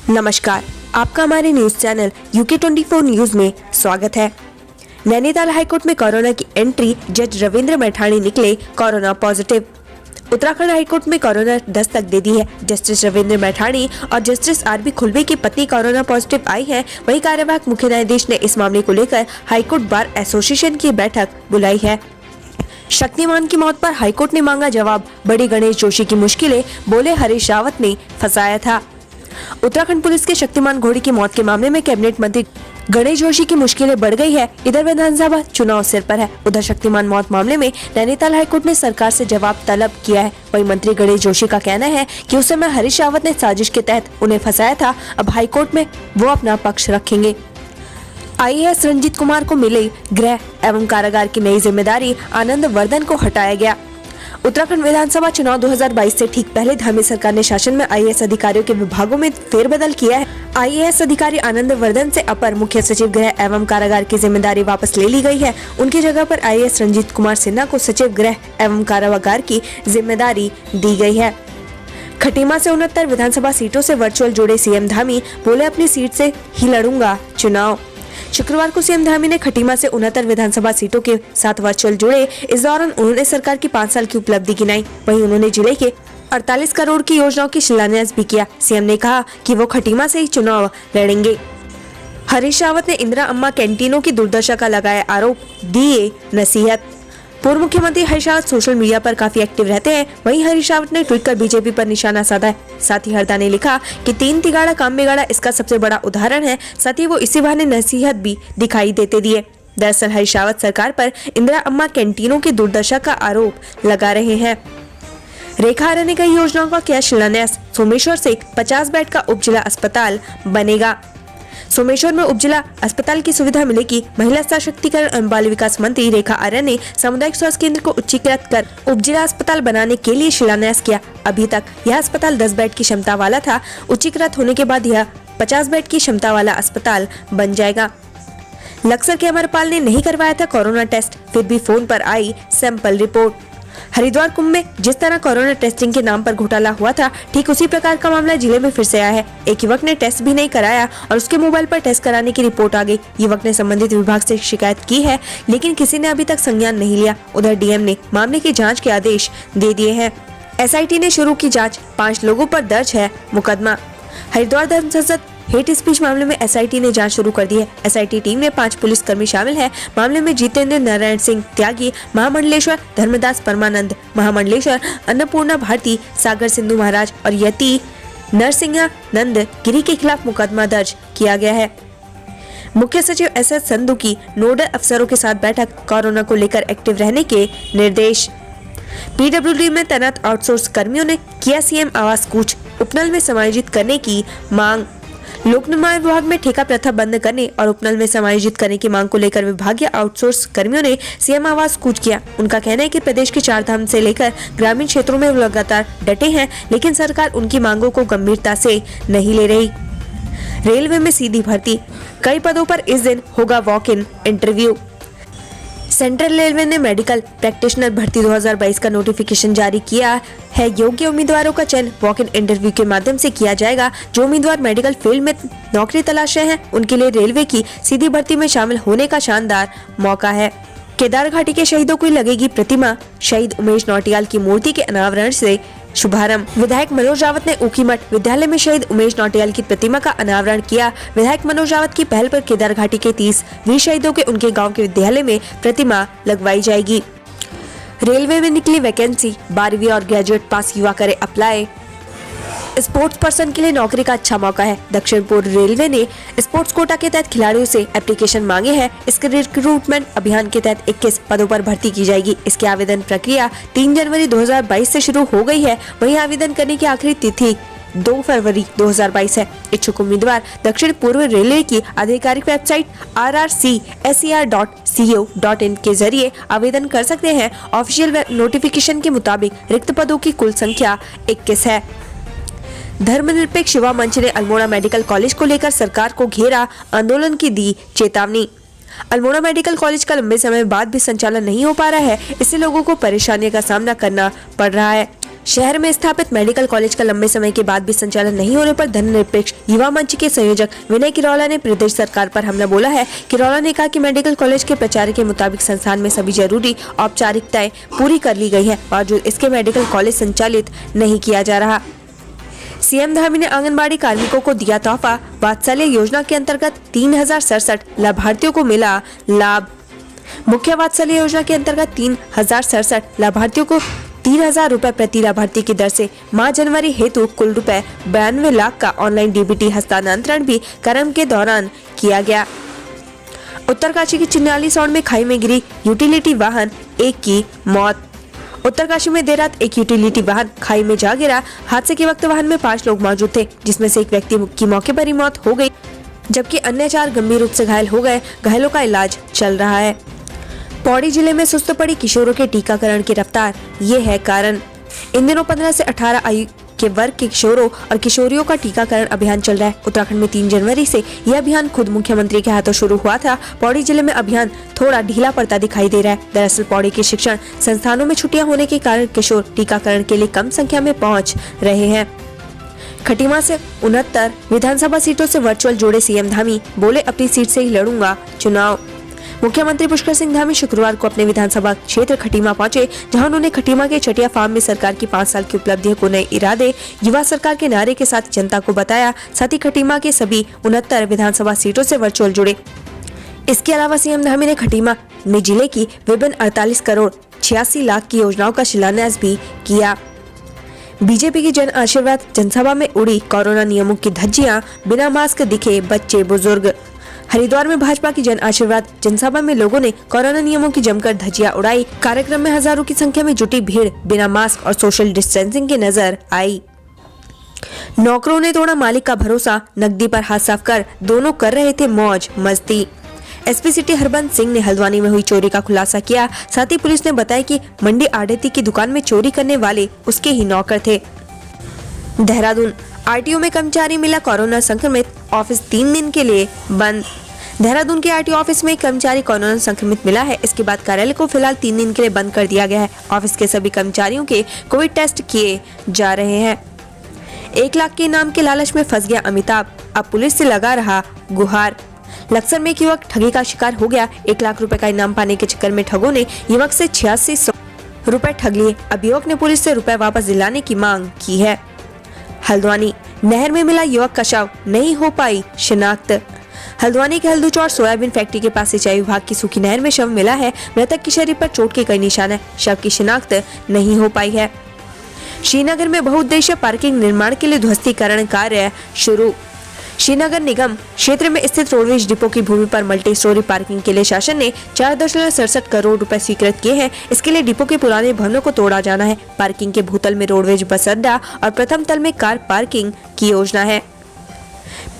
नमस्कार, आपका हमारे न्यूज चैनल UK24 न्यूज में स्वागत है। नैनीताल हाईकोर्ट में कोरोना की एंट्री, जज रविंद्र मैठाणी निकले कोरोना पॉजिटिव। उत्तराखंड हाईकोर्ट में कोरोना दस्तक दे दी है। जस्टिस रविंद्र मैठाणी और जस्टिस RB खुलबे की पत्नी कोरोना पॉजिटिव आई है। वहीं कार्यवाहक मुख्य न्यायाधीश ने इस मामले को लेकर हाईकोर्ट बार एसोसिएशन की बैठक बुलाई है। शक्तिमान की मौत पर हाईकोर्ट ने मांगा जवाब, बड़ी गणेश जोशी की मुश्किलें, बोले हरीश रावत ने फंसाया था। उत्तराखंड पुलिस के शक्तिमान घोड़ी की मौत के मामले में कैबिनेट मंत्री गणेश जोशी की मुश्किलें बढ़ गई है। इधर विधानसभा चुनाव सिर पर है, उधर शक्तिमान मौत मामले में नैनीताल हाईकोर्ट ने सरकार से जवाब तलब किया है। वहीं मंत्री गणेश जोशी का कहना है कि उस समय हरीश रावत ने साजिश के तहत उन्हें फंसाया था। अब हाईकोर्ट में वो अपना पक्ष रखेंगे। IAS रंजीत कुमार को मिली गृह एवं कारागार की नई जिम्मेदारी, आनंद वर्धन को हटाया गया। उत्तराखंड विधानसभा चुनाव 2022 से ठीक पहले धामी सरकार ने शासन में IAS अधिकारियों के विभागों में फेरबदल किया है। IAS अधिकारी आनंद वर्धन से अपर मुख्य सचिव गृह एवं कारागार की जिम्मेदारी वापस ले ली गई है। उनकी जगह पर IAS रंजीत कुमार सिन्हा को सचिव गृह एवं कारागार की जिम्मेदारी दी गई है। खटीमा से 69 विधानसभा सीटों से वर्चुअल जुड़े CM धामी, बोले अपनी सीट से ही लड़ूंगा चुनाव। शुक्रवार को CM धामी ने खटीमा से 69 विधानसभा सीटों के साथ वर्चुअल जुड़े। इस दौरान उन्होंने सरकार की 5 साल की उपलब्धि गिनाई। वहीं उन्होंने जिले के 48 करोड़ की योजनाओं की शिलान्यास भी किया। CM ने कहा कि वो खटीमा से ही चुनाव लड़ेंगे। हरीश रावत ने इंदिरा अम्मा कैंटीनों की दुर्दशा का लगाया आरोप, दिए नसीहत। पूर्व मुख्यमंत्री हरीश रावत सोशल मीडिया पर काफी एक्टिव रहते हैं। वहीं हरीश रावत ने ट्वीट कर बीजेपी पर निशाना साधा है। साथ ही हरदा ने लिखा कि 3 तिगाड़ा काम बिगाड़ा इसका सबसे बड़ा उदाहरण है। साथ ही वो इसी बहाने नसीहत भी दिखाई देते दिए। दरअसल हरीश रावत सरकार पर इंदिरा अम्मा कैंटीनों की दुर्दशा का आरोप लगा रहे हैं। रेखा आर्य ने कई योजनाओं का किया शिलान्यास। सोमेश्वर से 50 बेड का उप जिला अस्पताल बनेगा। सोमेश्वर में उपजिला अस्पताल की सुविधा मिलेगी। महिला सशक्तिकरण एवं बाल विकास मंत्री रेखा आर्य ने सामुदायिक स्वास्थ्य केंद्र को उच्चीकृत कर उपजिला अस्पताल बनाने के लिए शिलान्यास किया। अभी तक यह अस्पताल 10 बेड की क्षमता वाला था। उच्चीकृत होने के बाद यह 50 बेड की क्षमता वाला अस्पताल बन जाएगा। लक्सर के अमरपाल ने नहीं करवाया था कोरोना टेस्ट, फिर भी फोन पर आई सैंपल रिपोर्ट। हरिद्वार कुंभ में जिस तरह कोरोना टेस्टिंग के नाम पर घोटाला हुआ था, ठीक उसी प्रकार का मामला जिले में फिर से आया है। एक युवक ने टेस्ट भी नहीं कराया और उसके मोबाइल पर टेस्ट कराने की रिपोर्ट आ गई। युवक ने संबंधित विभाग से शिकायत की है, लेकिन किसी ने अभी तक संज्ञान नहीं लिया। उधर DM ने मामले की जाँच के आदेश दे दिए हैं। SIT ने शुरू की जाँच, 5 लोगों पर दर्ज है मुकदमा। हरिद्वार धर्म संसद हेट स्पीच मामले में SIT ने जांच शुरू कर दी है। SIT टीम में 5 पुलिसकर्मी शामिल हैं। मामले में जितेंद्र नारायण सिंह त्यागी, महामंडलेश्वर धर्मदास परमानंद, महामंडलेश्वर अन्नपूर्णा भारती, सागर सिंधु महाराज और यति नरसिंह नंद गिरी के खिलाफ मुकदमा दर्ज किया गया है। मुख्य सचिव SS संधू की नोडल अफसरों के साथ बैठक, कोरोना को लेकर एक्टिव रहने के निर्देश। PWD में तैनात आउटसोर्स कर्मियों ने किया CM आवास कूच, उपनल में समायोजित करने की मांग। लोक निर्माण विभाग में ठेका प्रथा बंद करने और उपनल में समायोजित करने की मांग को लेकर विभागीय आउटसोर्स कर्मियों ने CM आवास कूच किया। उनका कहना है कि प्रदेश के 4 धाम से लेकर ग्रामीण क्षेत्रों में लगातार डटे हैं, लेकिन सरकार उनकी मांगों को गंभीरता से नहीं ले रही। रेलवे में सीधी भर्ती, कई पदों पर इस दिन होगा walk in interview. Central railway ने मेडिकल प्रैक्टिशनर भर्ती 2022 का नोटिफिकेशन जारी किया है। योग्य उम्मीदवारों का चयन वॉक इन इंटरव्यू के माध्यम से किया जाएगा। जो उम्मीदवार मेडिकल फील्ड में नौकरी तलाश रहे हैं, उनके लिए रेलवे की सीधी भर्ती में शामिल होने का शानदार मौका है। केदार घाटी के शहीदों को लगेगी प्रतिमा, शहीद उमेश नौटियाल की मूर्ति के अनावरण से शुभारंभ। विधायक मनोज रावत ने ऊखीमठ विद्यालय में शहीद उमेश नौटियाल की प्रतिमा का अनावरण किया। विधायक मनोज रावत की पहल पर केदार घाटी के 30 वीर शहीदों के उनके गांव के विद्यालय में प्रतिमा लगवाई जाएगी। रेलवे में निकली वैकेंसी, 12वीं और ग्रेजुएट पास युवा करे अप्लाई। स्पोर्ट्स पर्सन के लिए नौकरी का अच्छा मौका है। दक्षिण पूर्व रेलवे ने स्पोर्ट्स कोटा के तहत खिलाड़ियों से एप्लीकेशन मांगे हैं। इसके रिक्रूटमेंट अभियान के तहत 21 पदों पर भर्ती की जाएगी। इसकी आवेदन प्रक्रिया 3 जनवरी 2022 से शुरू हो गई है। वहीं आवेदन करने की आखिरी तिथि 2 फरवरी 2022 है। इच्छुक उम्मीदवार दक्षिण पूर्व रेलवे की आधिकारिक वेबसाइट rrcser.co.in के जरिए आवेदन कर सकते हैं। ऑफिशियल नोटिफिकेशन के मुताबिक रिक्त पदों की कुल संख्या 21 है। धर्मनिरपेक्ष युवा मंच ने अल्मोड़ा मेडिकल कॉलेज को लेकर सरकार को घेरा, आंदोलन की दी चेतावनी। अल्मोड़ा मेडिकल कॉलेज का लंबे समय बाद भी संचालन नहीं हो पा रहा है, इससे लोगों को परेशानी का सामना करना पड़ रहा है। शहर में स्थापित मेडिकल कॉलेज का लंबे समय के बाद भी संचालन नहीं होने पर धर्मनिरपेक्ष युवा मंच के संयोजक विनय किरौला ने प्रदेश सरकार पर हमला बोला है। किरौला ने कहा कि मेडिकल कॉलेज के प्राचार्य के मुताबिक संस्थान में सभी जरूरी औपचारिकताएं पूरी कर ली गई है, बावजूद इसके मेडिकल कॉलेज संचालित नहीं किया जा रहा। सीएम धामी ने आंगनबाड़ी कार्मिकों को दिया तोहफा, वात्सल्य योजना के अंतर्गत 3067 लाभार्थियों को मिला लाभ। मुख्य वात्सल्य योजना के अंतर्गत 3067 लाभार्थियों को 3000 रुपए प्रति लाभार्थी की दर से माह जनवरी हेतु कुल रुपए 92 लाख का ऑनलाइन डीबीटी हस्तांतरण भी कार्यक्रम के दौरान किया गया। उत्तरकाशी की चिन्याली सौड़ में खाई में गिरी यूटिलिटी वाहन, एक की मौत। उत्तरकाशी में देर रात एक यूटिलिटी वाहन खाई में जा गिरा। हादसे के वक्त वाहन में 5 लोग मौजूद थे, जिसमें से एक व्यक्ति की मौके पर ही मौत हो गई, जबकि अन्य 4 गंभीर रूप से घायल हो गए। घायलों का इलाज चल रहा है। पौड़ी जिले में सुस्त पड़ी किशोरों के टीकाकरण की रफ्तार, ये है कारण। इन दिनों 15 से 18 आयु के वर्ग के किशोरों और किशोरियों का टीकाकरण अभियान चल रहा है। उत्तराखंड में 3 जनवरी से यह अभियान खुद मुख्यमंत्री के हाथों शुरू हुआ था। पौड़ी जिले में अभियान थोड़ा ढीला पड़ता दिखाई दे रहा है। दरअसल पौड़ी के शिक्षण संस्थानों में छुट्टियां होने के कारण किशोर टीकाकरण के लिए कम संख्या में पहुँच रहे हैं। खटीमा से 69 विधानसभा सीटों से वर्चुअल जोड़े सीएम धामी, बोले अपनी सीट से ही लड़ूंगा चुनाव। मुख्यमंत्री पुष्कर सिंह धामी शुक्रवार को अपने विधानसभा क्षेत्र खटीमा पहुंचे, जहां उन्होंने खटीमा के चटिया फार्म में सरकार की 5 साल की उपलब्धियों को नए इरादे, युवा सरकार के नारे के साथ जनता को बताया। साथ ही खटीमा के सभी 69 विधानसभा सीटों से वर्चुअल जुड़े। इसके अलावा सीएम धामी ने खटीमा में जिले की विभिन्न 48 करोड़ 86 लाख की योजनाओं का शिलान्यास भी किया। बीजेपी की जन आशीर्वाद जनसभा में उड़ी कोरोना नियमों की धज्जियां, बिना मास्क दिखे बच्चे बुजुर्ग। हरिद्वार में भाजपा की जन आशीर्वाद जनसभा में लोगों ने कोरोना नियमों की जमकर धज्जियां उड़ाई। कार्यक्रम में हजारों की संख्या में जुटी भीड़ बिना मास्क और सोशल डिस्टेंसिंग के नजर आई। नौकरों ने तोड़ा मालिक का भरोसा, नकदी पर हाथ साफ कर दोनों कर रहे थे मौज मस्ती। एसपी सिटी हरबंस सिंह ने हल्द्वानी में हुई चोरी का खुलासा किया। साथ ही पुलिस ने बताया कि मंडी आढ़ती की दुकान में चोरी करने वाले उसके ही नौकर थे। देहरादून आरटीओ में कर्मचारी मिला कोरोना संक्रमित, ऑफिस 3 दिन के लिए बंद। देहरादून के आरटीओ ऑफिस में कर्मचारी कोरोना संक्रमित मिला है। इसके बाद कार्यालय को फिलहाल 3 दिन के लिए बंद कर दिया गया है। ऑफिस के सभी कर्मचारियों के कोविड टेस्ट किए जा रहे हैं। 1 लाख के इनाम के लालच में फंस गया अमिताभ, अब पुलिस से लगा रहा गुहार। लक्सर में एक युवक ठगी का शिकार हो गया। 1 लाख रुपए का इनाम पाने के चक्कर में ठगों ने युवक से 8600 रुपए ठग लिए। अब युवक ने पुलिस से रुपए वापस दिलाने की मांग की है। हल्द्वानी नहर में मिला युवक का शव, नहीं हो पाई शिनाख्त। हल्द्वानी के हल्दूचौर सोयाबीन फैक्ट्री के पास सिंचाई विभाग की सूखी नहर में शव मिला है। मृतक के शरीर पर चोट के कई निशान है। शव की शिनाख्त नहीं हो पाई है। श्रीनगर में बहुउद्देशीय पार्किंग निर्माण के लिए ध्वस्तीकरण कार्य शुरू। श्रीनगर निगम क्षेत्र में स्थित रोडवेज डिपो की भूमि पर मल्टी स्टोरी पार्किंग के लिए शासन ने 4.67 करोड़ रुपए स्वीकृत किए हैं। इसके लिए डिपो के पुराने भवनों को तोड़ा जाना है। पार्किंग के भूतल में रोडवेज बस अड्डा और प्रथम तल में कार पार्किंग की योजना है।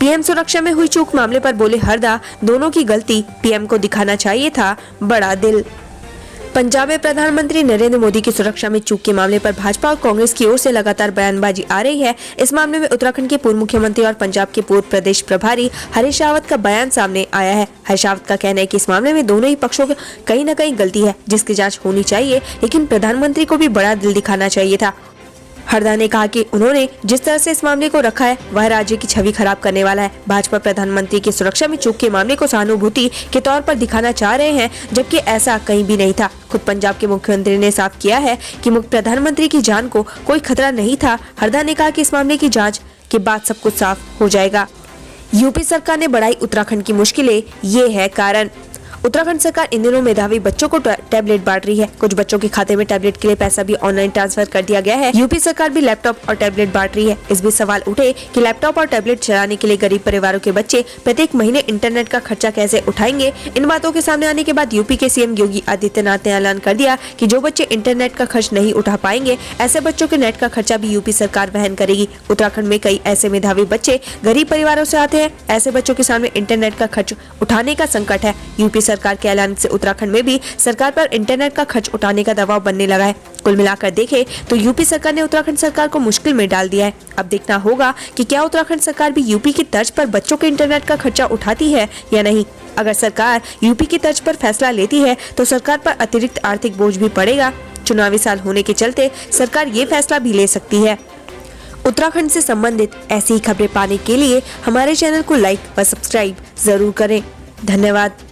पीएम सुरक्षा में हुई चूक मामले पर बोले हरदा, दोनों की गलती, पीएम को दिखाना चाहिए था बड़ा दिल। पंजाब में प्रधानमंत्री नरेंद्र मोदी की सुरक्षा में चूक के मामले पर भाजपा और कांग्रेस की ओर से लगातार बयानबाजी आ रही है। इस मामले में उत्तराखंड के पूर्व मुख्यमंत्री और पंजाब के पूर्व प्रदेश प्रभारी हरीश रावत का बयान सामने आया है। हरीश रावत का कहना है कि इस मामले में दोनों ही पक्षों की कहीं न कहीं गलती है, जिसकी जांच होनी चाहिए, लेकिन प्रधानमंत्री को भी बड़ा दिल दिखाना चाहिए था। हरदा ने कहा कि उन्होंने जिस तरह से इस मामले को रखा है वह राज्य की छवि खराब करने वाला है। भाजपा प्रधानमंत्री की सुरक्षा में चूक के मामले को सहानुभूति के तौर पर दिखाना चाह रहे हैं, जबकि ऐसा कहीं भी नहीं था। खुद पंजाब के मुख्यमंत्री ने साफ किया है कि प्रधानमंत्री की जान को कोई खतरा नहीं था। हरदा ने कहा कि इस मामले की जांच के बाद सब कुछ साफ हो जाएगा। यूपी सरकार ने बढ़ाई उत्तराखंड की मुश्किलें, ये है कारण। उत्तराखंड सरकार इन दिनों मेधावी बच्चों को टैबलेट बांट रही है। कुछ बच्चों के खाते में टैबलेट के लिए पैसा भी ऑनलाइन ट्रांसफर कर दिया गया है। यूपी सरकार भी लैपटॉप और टैबलेट बांट रही है। इस बीच सवाल उठे कि लैपटॉप और टैबलेट चलाने के लिए गरीब परिवारों के बच्चे प्रत्येक महीने इंटरनेट का खर्चा कैसे उठाएंगे। इन बातों के सामने आने के बाद यूपी के सीएम योगी आदित्यनाथ ने ऐलान कर दिया कि जो बच्चे इंटरनेट का खर्च नहीं उठा पाएंगे, ऐसे बच्चों के नेट का खर्चा भी यूपी सरकार वहन करेगी। उत्तराखंड में कई ऐसे मेधावी बच्चे गरीब परिवारों से आते हैं। ऐसे बच्चों के सामने इंटरनेट का खर्च उठाने का संकट है। यूपी सरकार सरकार के ऐलान से उत्तराखंड में भी सरकार पर इंटरनेट का खर्च उठाने का दबाव बनने लगा है। कुल मिलाकर देखें तो यूपी सरकार ने उत्तराखंड सरकार को मुश्किल में डाल दिया है। अब देखना होगा कि क्या उत्तराखंड सरकार भी यूपी की तर्ज पर बच्चों के इंटरनेट का खर्चा उठाती है या नहीं। अगर सरकार यूपी की तर्ज पर फैसला लेती है तो सरकार पर अतिरिक्त आर्थिक बोझ भी पड़ेगा। चुनावी साल होने के चलते सरकार ये फैसला भी ले सकती है। उत्तराखंड से संबंधित ऐसी ही खबरें पाने के लिए हमारे चैनल को लाइक व सब्सक्राइब जरूर करें। धन्यवाद।